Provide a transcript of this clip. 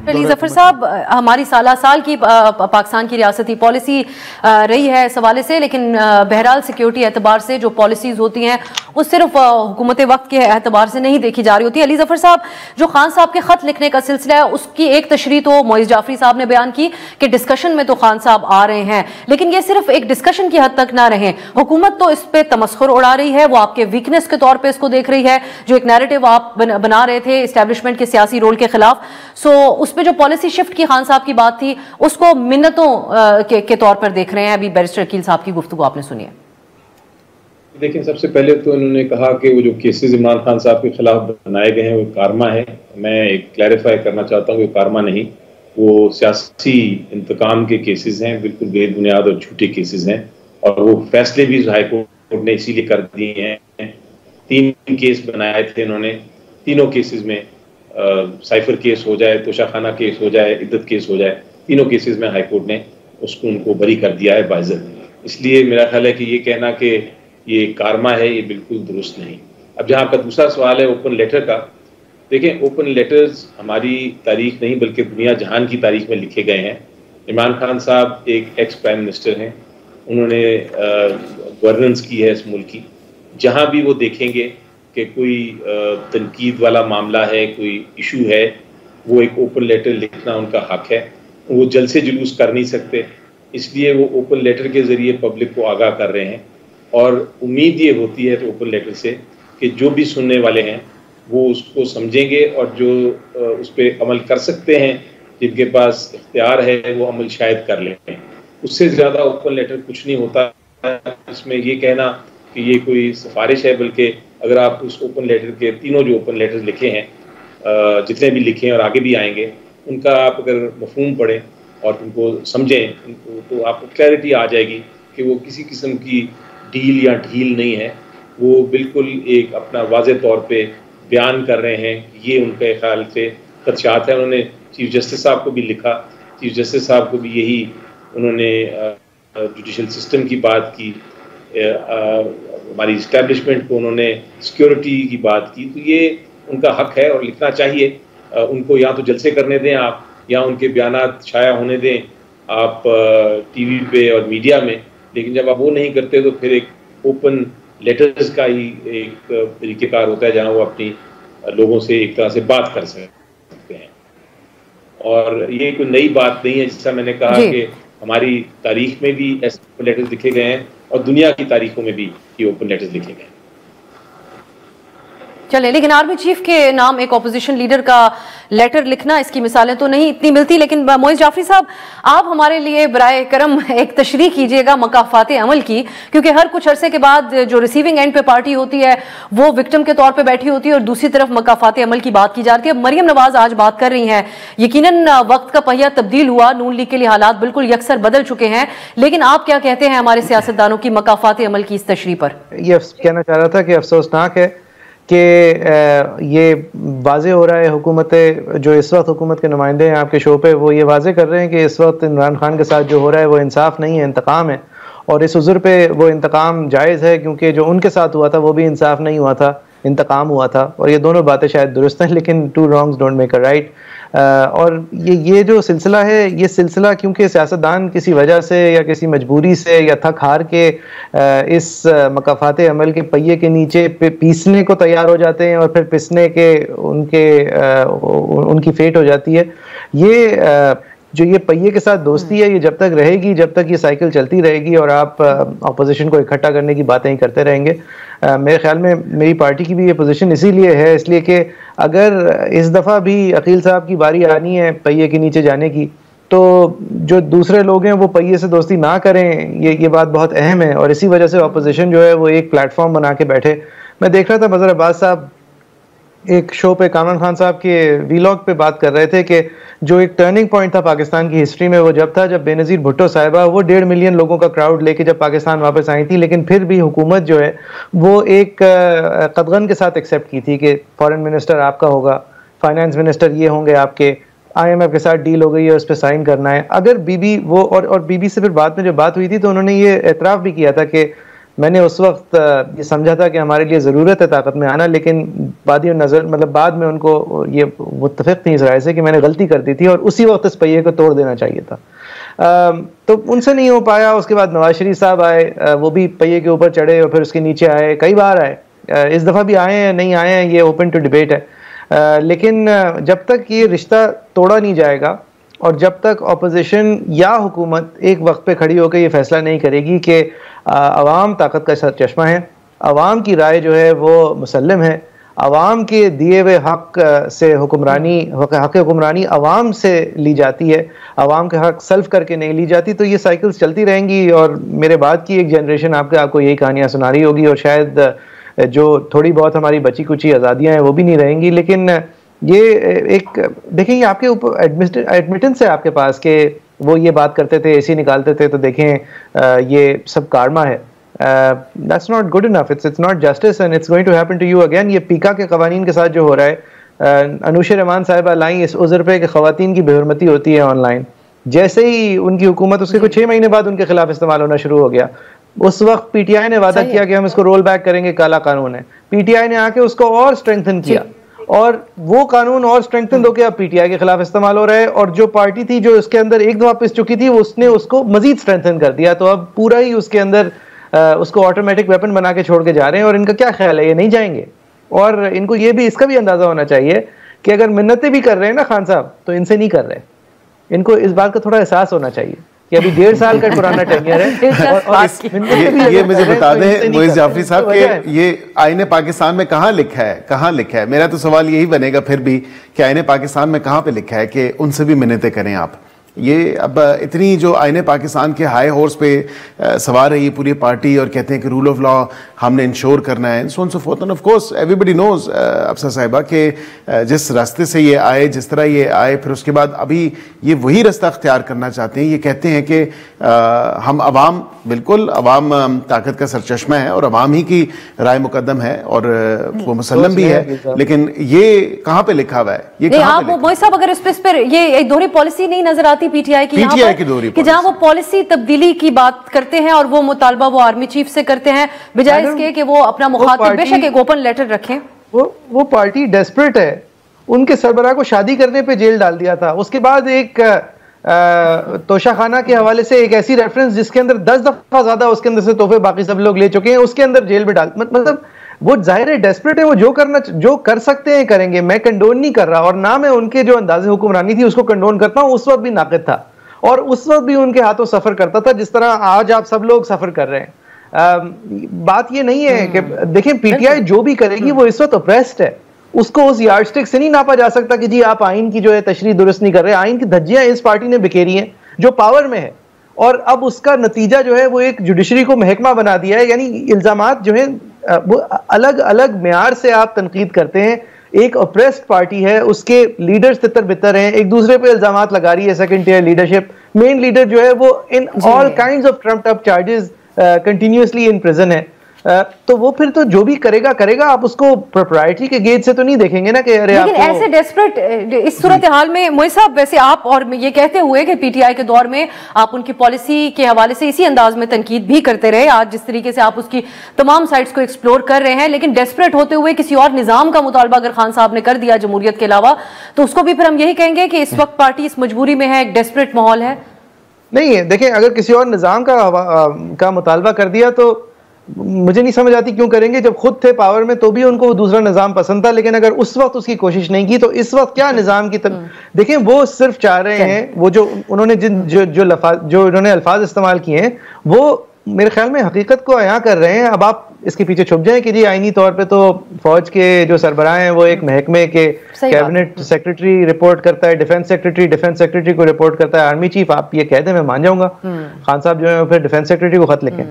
अली जफर साहब, हमारी साल की पाकिस्तान की रियासती पॉलिसी रही है इस हवाले से, लेकिन बहरहाल सिक्योरिटी एतबार से जो पॉलिसीज होती हैं वो सिर्फ हुकूमत वक्त के एतबार से नहीं देखी जा रही होती। अली जफर साहब, जो खान साहब के खत लिखने का सिलसिला है उसकी एक तशरीह तो मोइज़ जाफरी साहब ने बयान की कि डिस्कशन में तो खान साहब आ रहे हैं, लेकिन ये सिर्फ एक डिस्कशन की हद तक ना रहे। हुकूमत तो इस पर तमस्खुर उड़ा रही है, वो आपके वीकनेस के तौर पर इसको देख रही है। जो एक नैरेटिव आप बना रहे थे इस्टेब्लिशमेंट के सियासी रोल के खिलाफ, सो उस पे जो पॉलिसी शिफ्ट की खान साहब की बात थी उसको मिन्नतों के तौर पर देख रहे हैं। अभी बैरिस्टर अकील साहब की गुफ्तगू आपने सुनी है। देखिए, सबसे पहले तो उन्होंने कहा कि वो जो केसेस इमरान खान साहब के खिलाफ बनाए गए हैं वो कारमा है। मैं एक क्लैरिफाई करना चाहता हूँ कि कारमा नहीं, वो सियासी इंतकाम के केसेस हैं, बिल्कुल बेबुनियाद और झूठे केसेस हैं, और वो फैसले भी हाई कोर्ट ने इसीलिए कर दिए हैं। 3 केस बनाए थे इन्होंने, तीनों केसेस में साइफर केस हो जाए, तोशाखाना केस हो जाए, इद्दत केस हो जाए, तीनों केसेस में हाई कोर्ट ने उनको बरी कर दिया है बाइज्जत। इसलिए मेरा ख्याल है कि ये कहना कि ये कारमा है, ये बिल्कुल दुरुस्त नहीं। अब जहाँ आपका दूसरा सवाल है ओपन लेटर का, देखें, ओपन लेटर्स हमारी तारीख नहीं बल्कि दुनिया जहान की तारीख में लिखे गए हैं। इमरान खान साहब एक एक्स प्राइम मिनिस्टर हैं, उन्होंने गवर्नेंस की है इस मुल्क की। जहाँ भी वो देखेंगे कि कोई तनकीद वाला मामला है, कोई इशू है, वो एक ओपन लेटर लिखना उनका हक है। वो जल्द से जुलूस कर नहीं सकते, इसलिए वो ओपन लेटर के ज़रिए पब्लिक को आगाह कर रहे हैं। और उम्मीद ये होती है तो ओपन लेटर से कि जो भी सुनने वाले हैं वो उसको समझेंगे और जो उस पर अमल कर सकते हैं, जिनके पास इख्तियार है, वो अमल शायद कर लें। उससे ज़्यादा ओपन लेटर कुछ नहीं होता। इसमें ये कहना कि ये कोई सिफारिश है, बल्कि अगर आप उस ओपन लेटर के तीनों जो ओपन लेटर्स लिखे हैं, जितने भी लिखे हैं और आगे भी आएंगे, उनका आप अगर मफहूम पढ़ें और उनको समझें तो आपको क्लैरिटी आ जाएगी कि वो किसी किस्म की डील या ढील नहीं है। वो बिल्कुल एक अपना वाज़े तौर पे बयान कर रहे हैं कि ये उनके ख्याल से खदशात है। उन्होंने चीफ जस्टिस साहब को भी लिखा, चीफ जस्टिस साहब को भी यही उन्होंने जुडिशल सिस्टम की बात की, हमारी इस्टेब्लिशमेंट को उन्होंने सिक्योरिटी की बात की। तो ये उनका हक है और लिखना चाहिए। उनको या तो जलसे करने दें आप, या उनके बयानात शाया होने दें आप टीवी पे और मीडिया में, लेकिन जब आप वो नहीं करते तो फिर एक ओपन लेटर्स का ही एक तरीक़ेकार होता है जहाँ वो अपनी लोगों से एक तरह से बात कर सकते हैं। और ये कोई नई बात नहीं है, जैसा मैंने कहा कि हमारी तारीख में भी ऐसे ओपन लेटर्स लिखे गए हैं और दुनिया की तारीखों में भी ये ओपन लेटर्स लिखे गए हैं। चले, लेकिन आर्मी चीफ के नाम एक ऑपोजिशन लीडर का लेटर लिखना, इसकी मिसालें तो नहीं इतनी मिलती। लेकिन मोइज़ जाफरी साहब, आप हमारे लिए बराए करम एक तशरीह कीजिएगा मकाफात अमल की, क्योंकि हर कुछ अरसे के बाद जो रिसीविंग एंड पे पार्टी होती है वो विक्टिम के तौर पे बैठी होती है और दूसरी तरफ मकाफात अमल की बात की जाती है। मरियम नवाज आज बात कर रही हैं, यकीनन वक्त का पहिया तब्दील हुआ, नून लीग के लिए हालात बिल्कुल यकसर बदल चुके हैं, लेकिन आप क्या कहते हैं हमारे सियासतदानों की मकाफात अमल की इस तशरीह पर? ये कहना चाह रहा था कि अफसोसनाक है कि ये वाज़े हो रहा है, हुकूमत जो इस वक्त हुकूमत के नुमाइंदे हैं आपके शो पे, वो ये वाज़े कर रहे हैं कि इस वक्त इमरान खान के साथ जो हो रहा है वो इंसाफ नहीं है, इंतकाम है। और इस उज़्र पे वो इंतकाम जायज़ है, क्योंकि जो उनके साथ हुआ था वो भी इंसाफ नहीं हुआ था, इंतकाम हुआ था। और ये दोनों बातें शायद दुरुस्त हैं, लेकिन 2 wrongs don't make a right। और ये जो सिलसिला है, ये सिलसिला क्योंकि सियासतदान किसी वजह से या किसी मजबूरी से या थक हार के इस मकाफात अमल के पहिए के नीचे पीसने को तैयार हो जाते हैं और फिर पिसने के उनकी फेट हो जाती है। ये जो ये पहिए के साथ दोस्ती है, ये जब तक रहेगी, जब तक ये साइकिल चलती रहेगी और आप अपोजिशन को इकट्ठा करने की बातें ही करते रहेंगे। मेरे ख्याल में मेरी पार्टी की भी ये पोजीशन इसीलिए है, इसलिए कि अगर इस दफ़ा भी अकील साहब की बारी आनी है पहिए के नीचे जाने की, तो जो दूसरे लोग हैं वो पहिए से दोस्ती ना करें, ये बात बहुत अहम है। और इसी वजह से अपोजिशन जो है वो एक प्लेटफॉर्म बना के बैठे। मैं देख रहा था मज़हर अब्बास साहब एक शो पे कामरान खान साहब के वीलॉग पे बात कर रहे थे कि जो एक टर्निंग पॉइंट था पाकिस्तान की हिस्ट्री में वो जब था जब बेनज़ीर भुट्टो साहिबा वो 1.5 मिलियन लोगों का क्राउड लेके जब पाकिस्तान वापस आई थी, लेकिन फिर भी हुकूमत जो है वो एक कदगन के साथ एक्सेप्ट की थी कि फॉरेन मिनिस्टर आपका होगा, फाइनेंस मिनिस्टर ये होंगे आपके, IMF के साथ डील हो गई है, उस पर साइन करना है। अगर बीबी वो और बीबी से फिर बाद में जब बात हुई थी तो उन्होंने ये एतराफ़ भी किया था कि मैंने उस वक्त ये समझा था कि हमारे लिए ज़रूरत है ताकत में आना, लेकिन बाद में उनको ये मुत्तफ़िक़ थी इस राय से कि मैंने गलती कर दी थी और उसी वक्त इस पहिए को तोड़ देना चाहिए था। तो उनसे नहीं हो पाया। उसके बाद नवाज शरीफ साहब आए, वो भी पहिए के ऊपर चढ़े और फिर उसके नीचे आए, कई बार आए, इस दफ़ा भी आए हैं, नहीं आए हैं, ये ओपन टू डिबेट है। लेकिन जब तक ये रिश्ता तोड़ा नहीं जाएगा और जब तक अपोजिशन या हुकूमत एक वक्त पे खड़ी होकर ये फैसला नहीं करेगी कि अवाम ताकत का चश्मा है, अवाम की राय जो है वो मुसल्लम है, अवाम के दिए हुए हक से हक हुक्मरानी अवाम से ली जाती है, अवाम के हक सल्फ करके नहीं ली जाती, तो ये साइकिल्स चलती रहेंगी और मेरे बाद की एक जनरेशन आपको यही कहानियाँ सुना रही होगी और शायद जो थोड़ी बहुत हमारी बची कुची आज़ादियाँ हैं वो भी नहीं रहेंगी। लेकिन ये एक देखें, ये आपके ऊपर एडमिटेंस है आपके पास कि वो ये बात करते थे, एसी निकालते थे, तो देखें ये सब कारमा है। That's not good enough. It's not justice and it's going to happen to you again. ये पीका के कवानीन के साथ जो हो रहा है, अनुशा रहमान साहिबा लाई इस उज़र पे कि ख़वातीन की बेहुरमती होती है ऑनलाइन, जैसे ही उनकी हुकूमत उसके कुछ 6 महीने बाद उनके खिलाफ इस्तेमाल होना शुरू हो गया। उस वक्त पीटीआई ने वादा किया कि हम इसको रोल बैक करेंगे, काला कानून है। पीटीआई ने आके उसको और स्ट्रेंथन किया और वो कानून और स्ट्रेंथन होकर अब पीटीआई के खिलाफ इस्तेमाल हो रहा है और जो पार्टी थी जो इसके अंदर एक दफा पिस चुकी थी उसने उसको मजीद स्ट्रेंथन कर दिया, तो अब पूरा ही उसके अंदर उसको ऑटोमेटिक वेपन बना के छोड़ के जा रहे हैं। और इनका क्या ख्याल है, ये नहीं जाएंगे। और इनको ये भी इसका भी अंदाजा होना चाहिए कि अगर मिन्नतें भी कर रहे हैं ना खान साहब, तो इनसे नहीं कर रहे। इनको इस बात का थोड़ा एहसास होना चाहिए कि अभी 1.5 साल का पुराना टेन्योर है। और ये मुझे बता दें मोइज़ जाफरी साहब कि ये आईने पाकिस्तान में कहाँ लिखा है, कहाँ लिखा है? मेरा तो सवाल यही बनेगा फिर भी कि आईने पाकिस्तान में कहाँ पे लिखा है कि उनसे भी मिन्नतें करें आप? ये अब इतनी जो आईने पाकिस्तान के हाई हॉर्स पे सवार है ये पूरी पार्टी और कहते हैं कि रूल ऑफ लॉ हमने इंश्योर करना है, so on so forth. And of course everybody knows अफसर साहिबा कि जिस रास्ते से ये आए, जिस तरह ये आए, फिर उसके बाद अभी ये वही रास्ता अख्तियार करना चाहते हैं। ये कहते हैं कि हम अवाम, बिल्कुल अवाम ताकत का सरचश्मा है और अवाम ही की राय मुकद्दम है और वो मुसल्लम भी है, लेकिन ये कहाँ पे लिखा हुआ है? ये आप मोइज़ साहब अगर इस पर ये एक दोहरी पॉलिसी नहीं नजर आती पीटीआई की कि जहां वो पॉलिसी तब्दीली की बात करते हैं और वो मुतालबा वो आर्मी चीफ से करते हैं बजाय इसके कि वो अपना मुखातिब बेशक एक ओपन लेटर रखें। वो पार्टी डेस्परेट है। उनके सरबराह को शादी करने पे जेल डाल दिया था, उसके बाद एक तोशाखाना के हवाले से एक ऐसी रेफरेंस जिसके अंदर 10 दफा ज्यादा उसके अंदर से तोहफे बाकी सब लोग ले चुके हैं, उसके अंदर जेल में डाल, मतलब वो जाहिर है डेस्परेट है। वो जो कर सकते हैं करेंगे। मैं कंडोन नहीं कर रहा और ना मैं उनके जो अंदाजे हुक्मरानी थी उसको कंडोन करता हूं। उस वक्त भी नाक़िद था और उस वक्त भी उनके हाथों सफर करता था जिस तरह आज आप सब लोग सफर कर रहे हैं। बात ये नहीं है कि देखें पीटीआई जो भी करेगी वो इस वक्त ऑप्रेस्ड है, उसको उस यार्डस्टिक से नहीं नापा जा सकता कि जी आप आइन की जो है तशरीह दुरुस्त नहीं कर रहे। आइन की धज्जियां इस पार्टी ने बिखेरी हैं जो पावर में है और अब उसका नतीजा जो है वो एक जुडिशरी को महकमा बना दिया है। यानी इल्जामात जो है वो अलग अलग मेयार से आप तनकीद करते हैं। एक ऑप्रेस्ड पार्टी है, उसके लीडर्स तितर बितर हैं, एक दूसरे पे इल्जामात लगा रही है। Second tier leadership, main leader जो है वो in all kinds of trumped up charges continuously in prison है। तो वो फिर तो जो भी करेगा आप उसको प्रोप्राइटरी के गेज से तो नहीं देखेंगे ना कि अरे। लेकिन ऐसे डेस्परेट इस सूरत हाल में मोइज़ साहब, वैसे आप और ये कहते हुए कि पीटीआई के दौर में आप उनकी पॉलिसी के हवाले से इसी अंदाज में तनकीद भी करते रहे, आज जिस तरीके से आप उसकी तमाम साइड्स को एक्सप्लोर कर रहे हैं, लेकिन डेस्परेट होते हुए किसी और निजाम का मुतालबा अगर खान साहब ने कर दिया जमहूरियत के अलावा, तो उसको भी फिर हम यही कहेंगे कि इस वक्त पार्टी इस मजबूरी में है, एक डेस्परेट माहौल है। नहीं है, देखें अगर किसी और निजाम का मुतालबा कर दिया तो मुझे नहीं समझ आती क्यों करेंगे। जब खुद थे पावर में तो भी उनको वो दूसरा निजाम पसंद था, लेकिन अगर उस वक्त उसकी कोशिश नहीं की तो इस वक्त क्या निजाम की देखें वो सिर्फ चाह रहे हैं, वो जो उन्होंने जो उन्होंने अल्फाज इस्तेमाल किए हैं वो मेरे ख्याल में हकीकत को अया कर रहे हैं। अब आप इसके पीछे छुप जाएं कि जी आईनी तौर पे तो फौज के जो सरबराह हैं वो एक महकमे के कैबिनेट सेक्रेटरी रिपोर्ट करता है, डिफेंस सेक्रेटरी को रिपोर्ट करता है, आर्मी चीफ। आप ये कह दें मैं मान जाऊंगा। खान साहब जो है फिर डिफेंस सेक्रेटरी को खत लिखें।